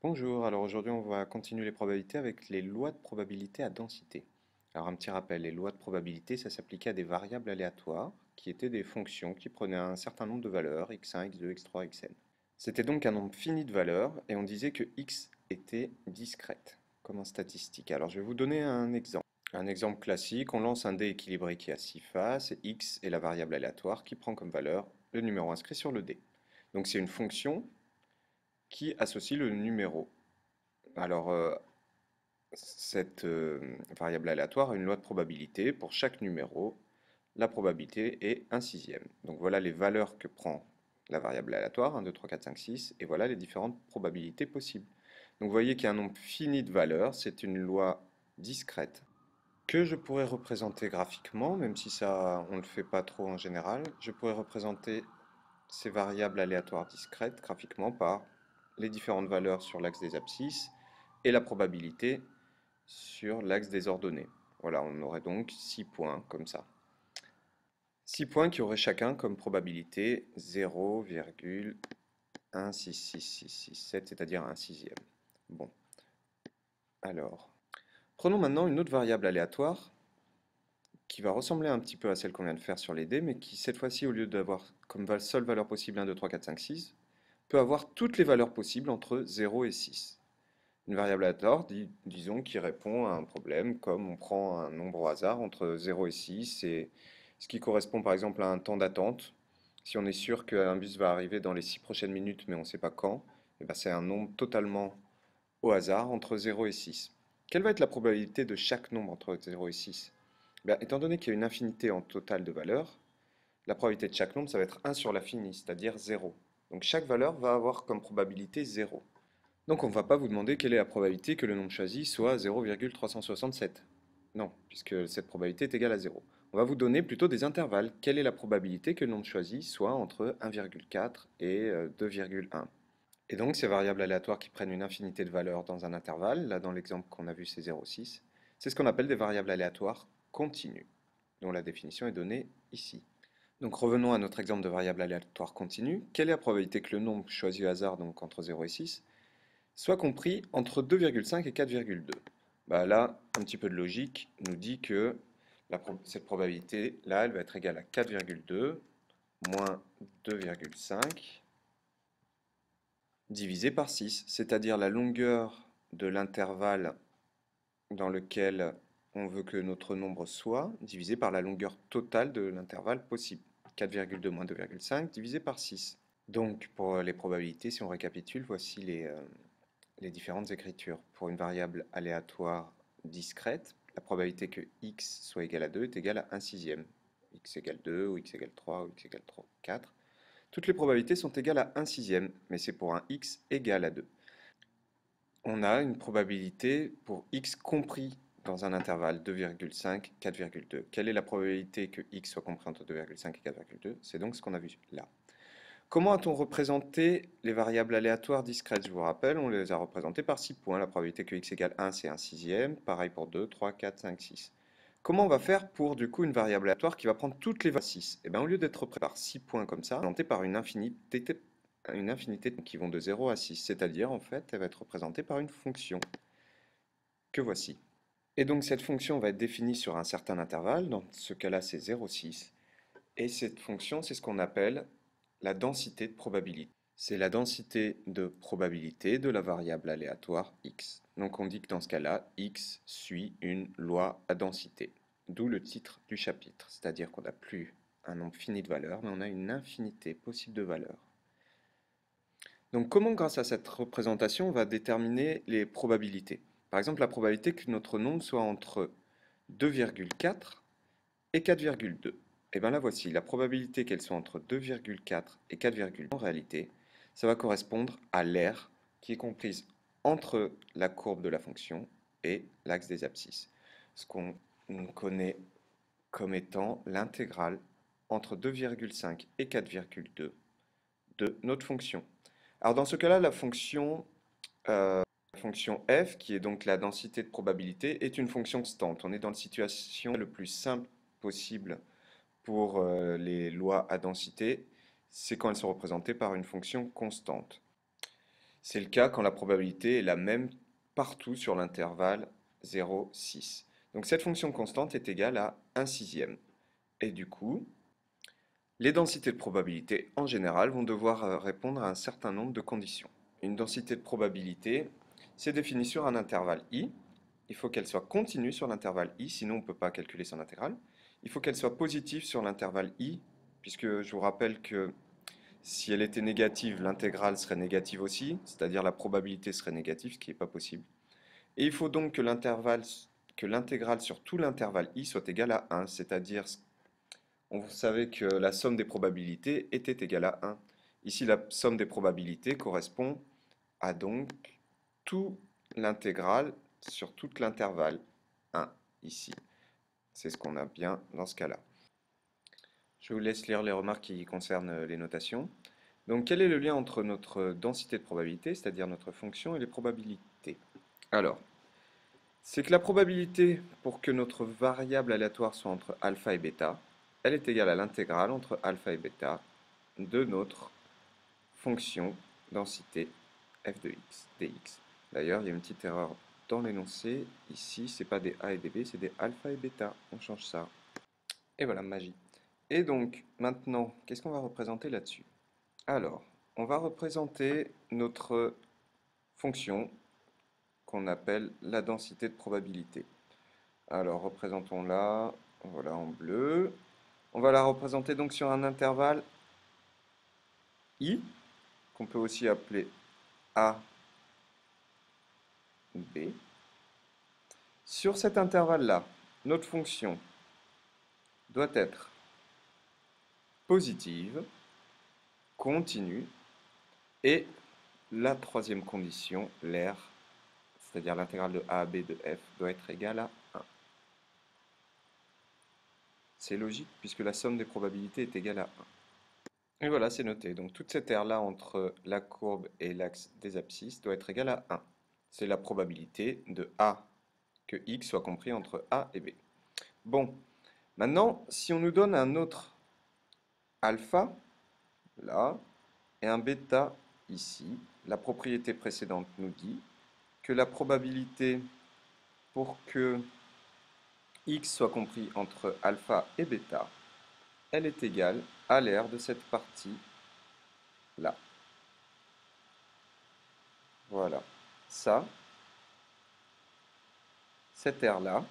Bonjour, alors aujourd'hui on va continuer les probabilités avec les lois de probabilité à densité. Alors un petit rappel, les lois de probabilité ça s'appliquait à des variables aléatoires qui étaient des fonctions qui prenaient un certain nombre de valeurs, x1, x2, x3, xn. C'était donc un nombre fini de valeurs et on disait que x était discrète, comme en statistique. Alors je vais vous donner un exemple. Un exemple classique, on lance un dé équilibré qui a 6 faces et x est la variable aléatoire qui prend comme valeur le numéro inscrit sur le dé. Donc c'est une fonction qui associe le numéro. Alors, cette variable aléatoire a une loi de probabilité. Pour chaque numéro, la probabilité est un sixième. Donc voilà les valeurs que prend la variable aléatoire, 1, 2, 3, 4, 5, 6, et voilà les différentes probabilités possibles. Donc vous voyez qu'il y a un nombre fini de valeurs, c'est une loi discrète que je pourrais représenter graphiquement, même si ça on ne le fait pas trop en général. Je pourrais représenter ces variables aléatoires discrètes graphiquement par les différentes valeurs sur l'axe des abscisses et la probabilité sur l'axe des ordonnées. Voilà, on aurait donc 6 points comme ça. 6 points qui auraient chacun comme probabilité 0,166667, c'est-à-dire un sixième. Bon, alors, prenons maintenant une autre variable aléatoire qui va ressembler un petit peu à celle qu'on vient de faire sur les dés, mais qui cette fois-ci, au lieu d'avoir comme seule valeur possible 1, 2, 3, 4, 5, 6, peut avoir toutes les valeurs possibles entre 0 et 6. Une variable aléatoire, disons, qui répond à un problème, comme on prend un nombre au hasard entre 0 et 6, et ce qui correspond par exemple à un temps d'attente. Si on est sûr qu'un bus va arriver dans les 6 prochaines minutes, mais on ne sait pas quand, et ben c'est un nombre totalement au hasard entre 0 et 6. Quelle va être la probabilité de chaque nombre entre 0 et 6? Ben, étant donné qu'il y a une infinité en total de valeurs, la probabilité de chaque nombre, ça va être 1 sur l'infini, c'est-à-dire 0. Donc chaque valeur va avoir comme probabilité 0. Donc on ne va pas vous demander quelle est la probabilité que le nombre choisi soit 0,367. Non, puisque cette probabilité est égale à 0. On va vous donner plutôt des intervalles. Quelle est la probabilité que le nombre choisi soit entre 1,4 et 2,1? Et donc ces variables aléatoires qui prennent une infinité de valeurs dans un intervalle, là dans l'exemple qu'on a vu c'est 0,6, c'est ce qu'on appelle des variables aléatoires continues, dont la définition est donnée ici. Donc revenons à notre exemple de variable aléatoire continue. Quelle est la probabilité que le nombre choisi au hasard, donc entre 0 et 6, soit compris entre 2,5 et 4,2? Bah là, un petit peu de logique nous dit que cette probabilité-là, elle va être égale à 4,2 moins 2,5 divisé par 6, c'est-à-dire la longueur de l'intervalle dans lequel on veut que notre nombre soit, divisé par la longueur totale de l'intervalle possible. 4,2 moins 2,5 divisé par 6. Donc, pour les probabilités, si on récapitule, voici les différentes écritures. Pour une variable aléatoire discrète, la probabilité que x soit égal à 2 est égale à 1 sixième. X égale 2, ou x égale 3, ou x égale 4. Toutes les probabilités sont égales à 1 sixième, mais c'est pour un x égal à 2. On a une probabilité pour x compris dans un intervalle 2,5, 4,2. Quelle est la probabilité que x soit compris entre 2,5 et 4,2? C'est donc ce qu'on a vu là. Comment a-t-on représenté les variables aléatoires discrètes? Je vous rappelle, on les a représentées par 6 points. La probabilité que x égale 1, c'est 1 sixième. Pareil pour 2, 3, 4, 5, 6. Comment on va faire pour du coup une variable aléatoire qui va prendre toutes les valeurs 6? Et bien au lieu d'être représentée par 6 points comme ça, représentée par une infinité qui vont de 0 à 6. C'est-à-dire en fait, elle va être représentée par une fonction que voici. Et donc cette fonction va être définie sur un certain intervalle. Dans ce cas-là, c'est 0,6. Et cette fonction, c'est ce qu'on appelle la densité de probabilité. C'est la densité de probabilité de la variable aléatoire x. Donc on dit que dans ce cas-là, x suit une loi à densité. D'où le titre du chapitre. C'est-à-dire qu'on n'a plus un nombre fini de valeurs, mais on a une infinité possible de valeurs. Donc comment, grâce à cette représentation, on va déterminer les probabilités? Par exemple, la probabilité que notre nombre soit entre 2,4 et 4,2. Et bien la voici, la probabilité qu'elle soit entre 2,4 et 4,2, en réalité, ça va correspondre à l'aire qui est comprise entre la courbe de la fonction et l'axe des abscisses. Ce qu'on connaît comme étant l'intégrale entre 2,5 et 4,2 de notre fonction. Alors dans ce cas-là, la fonction f, qui est donc la densité de probabilité, est une fonction constante. On est dans la situation le plus simple possible pour les lois à densité, c'est quand elles sont représentées par une fonction constante. C'est le cas quand la probabilité est la même partout sur l'intervalle 0, 6. Donc cette fonction constante est égale à 1 sixième. Et du coup, les densités de probabilité en général vont devoir répondre à un certain nombre de conditions. Une densité de probabilité, c'est défini sur un intervalle i. Il faut qu'elle soit continue sur l'intervalle i, sinon on ne peut pas calculer son intégrale. Il faut qu'elle soit positive sur l'intervalle i, puisque je vous rappelle que si elle était négative, l'intégrale serait négative aussi, c'est-à-dire la probabilité serait négative, ce qui n'est pas possible. Et il faut donc que l'intégrale sur tout l'intervalle i soit égale à 1, c'est-à-dire on savait que la somme des probabilités était égale à 1. Ici, la somme des probabilités correspond à donc tout l'intégrale sur tout l'intervalle 1 ici. C'est ce qu'on a bien dans ce cas-là. Je vous laisse lire les remarques qui concernent les notations. Donc, quel est le lien entre notre densité de probabilité, c'est-à-dire notre fonction, et les probabilités? Alors, c'est que la probabilité pour que notre variable aléatoire soit entre alpha et bêta, elle est égale à l'intégrale entre alpha et bêta de notre fonction densité f de x, dx. D'ailleurs, il y a une petite erreur dans l'énoncé. Ici, c'est pas des a et des b, c'est des alpha et bêta. On change ça. Et voilà, magie. Et donc, maintenant, qu'est-ce qu'on va représenter là-dessus? Alors, on va représenter notre fonction qu'on appelle la densité de probabilité. Alors, représentons-la, voilà, en bleu. On va la représenter donc sur un intervalle i, qu'on peut aussi appeler a, b. Sur cet intervalle-là, notre fonction doit être positive, continue, et la troisième condition, l'air, c'est-à-dire l'intégrale de a à b de f, doit être égale à 1. C'est logique puisque la somme des probabilités est égale à 1. Et voilà, c'est noté. Donc toute cette aire-là entre la courbe et l'axe des abscisses doit être égale à 1. C'est la probabilité de a que x soit compris entre a et b. Bon, maintenant, si on nous donne un autre alpha, là, et un bêta ici, la propriété précédente nous dit que la probabilité pour que x soit compris entre alpha et bêta, elle est égale à l'aire de cette partie-là. Voilà. Ça, cette aire-là,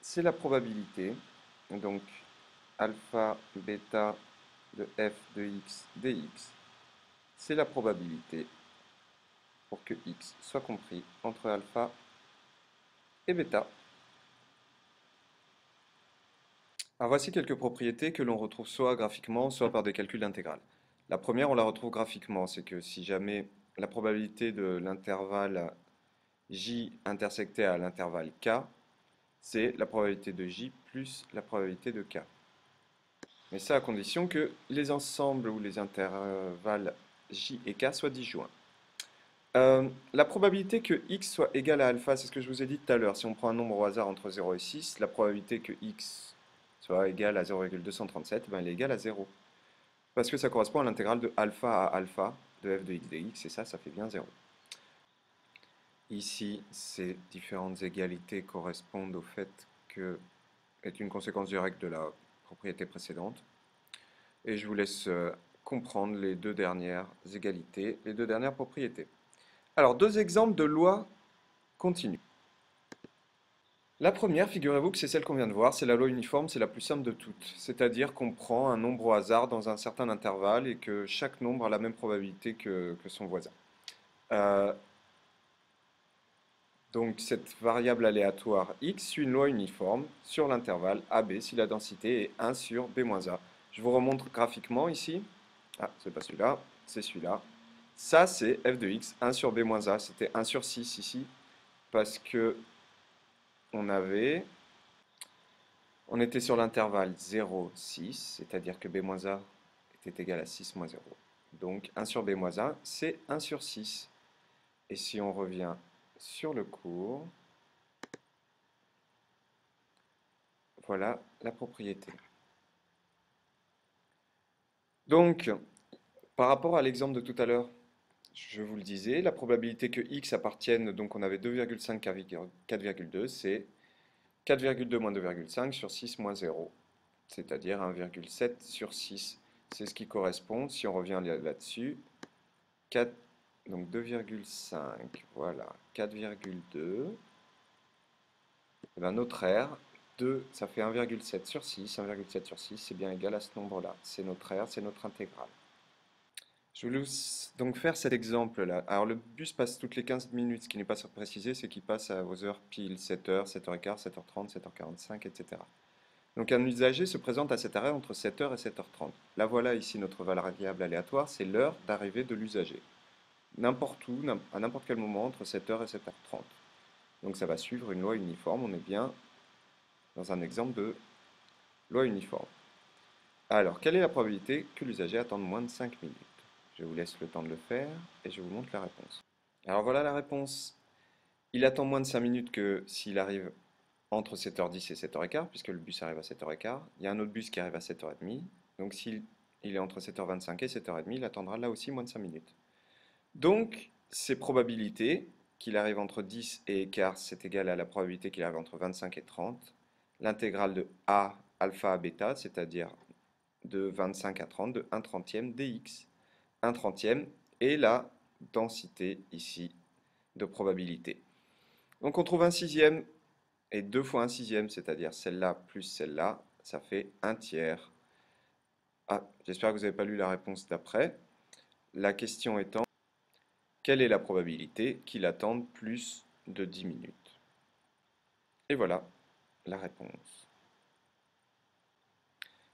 c'est la probabilité. Donc, alpha, bêta de f de x dx, c'est la probabilité pour que x soit compris entre alpha et bêta. Alors voici quelques propriétés que l'on retrouve soit graphiquement, soit par des calculs d'intégrale. La première, on la retrouve graphiquement, c'est que si jamais la probabilité de l'intervalle j intersecté à l'intervalle k, c'est la probabilité de j plus la probabilité de k. Mais ça à condition que les ensembles ou les intervalles j et k soient disjoints. La probabilité que x soit égal à alpha, c'est ce que je vous ai dit tout à l'heure. Si on prend un nombre au hasard entre 0 et 6, la probabilité que x soit égal à 0,237, ben elle est égale à 0. Parce que ça correspond à l'intégrale de alpha à alpha de f de x dx, et ça fait bien 0. Ici, ces différentes égalités correspondent au fait que est une conséquence directe de la propriété précédente. Et je vous laisse comprendre les deux dernières égalités, les deux dernières propriétés. Alors, deux exemples de lois continues. La première, figurez-vous que c'est celle qu'on vient de voir, c'est la loi uniforme, c'est la plus simple de toutes. C'est-à-dire qu'on prend un nombre au hasard dans un certain intervalle et que chaque nombre a la même probabilité que son voisin. Euh, donc cette variable aléatoire x suit une loi uniforme sur l'intervalle AB si la densité est 1 sur b-a. Je vous remontre graphiquement ici. Ah, c'est pas celui-là, c'est celui-là. Ça, c'est f de x, 1 sur b-a. C'était 1 sur 6 ici, parce que on était sur l'intervalle 0, 6, c'est-à-dire que b-a était égal à 6 moins 0. Donc 1 sur b-a, c'est 1 sur 6. Et si on revient sur le cours, voilà la propriété. Donc, Par rapport à l'exemple de tout à l'heure, je vous le disais, la probabilité que x appartienne, donc on avait 2,5 à 4,2, c'est 4,2 moins 2,5 sur 6 moins 0, c'est-à-dire 1,7 sur 6. C'est ce qui correspond, si on revient là-dessus, 4, donc 2,5, voilà, 4,2. Et bien notre R, 2, ça fait 1,7 sur 6, 1,7 sur 6, c'est bien égal à ce nombre-là. C'est notre R, c'est notre intégrale. Je voulais donc faire cet exemple-là. Alors le bus passe toutes les 15 minutes, ce qui n'est pas précisé, c'est qu'il passe aux heures pile, 7h, 7h15, 7h30, 7h45, etc. Donc un usager se présente à cet arrêt entre 7h et 7h30. Là voilà ici notre variable aléatoire, c'est l'heure d'arrivée de l'usager. N'importe où, à n'importe quel moment entre 7h et 7h30. Donc ça va suivre une loi uniforme, on est bien dans un exemple de loi uniforme. Alors, quelle est la probabilité que l'usager attende moins de 5 minutes? Je vous laisse le temps de le faire et je vous montre la réponse. Alors voilà la réponse. Il attend moins de 5 minutes que s'il arrive entre 7h10 et 7h15, puisque le bus arrive à 7h15. Il y a un autre bus qui arrive à 7h30. Donc s'il est entre 7h25 et 7h30, il attendra là aussi moins de 5 minutes. Donc, ces probabilités qu'il arrive entre 10 et quart, c'est égal à la probabilité qu'il arrive entre 25 et 30. L'intégrale de A alpha à bêta, c'est-à-dire de 25 à 30, de 1 trentième dx. 1 trentième et la densité ici de probabilité. Donc on trouve un sixième et 2 fois un sixième, c'est-à-dire celle-là plus celle-là, ça fait un tiers. Ah, j'espère que vous n'avez pas lu la réponse d'après. La question étant, quelle est la probabilité qu'il attende plus de 10 minutes? Et voilà la réponse.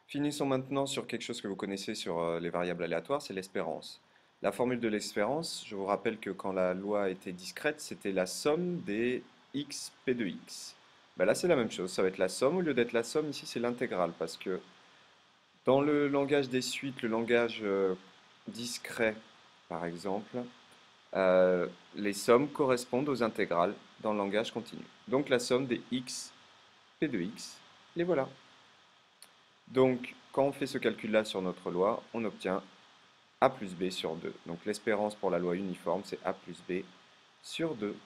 Finissons maintenant sur quelque chose que vous connaissez sur les variables aléatoires, c'est l'espérance. La formule de l'espérance, je vous rappelle que quand la loi était discrète, c'était la somme des x p de x. Ben là, c'est la même chose, ça va être la somme, au lieu d'être la somme, ici c'est l'intégrale, parce que dans le langage des suites, le langage discret, par exemple, les sommes correspondent aux intégrales dans le langage continu. Donc la somme des x p de x, les voilà. Donc, quand on fait ce calcul-là sur notre loi, on obtient A plus B sur 2. Donc l'espérance pour la loi uniforme, c'est A plus B sur 2.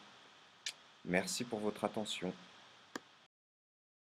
Merci pour votre attention.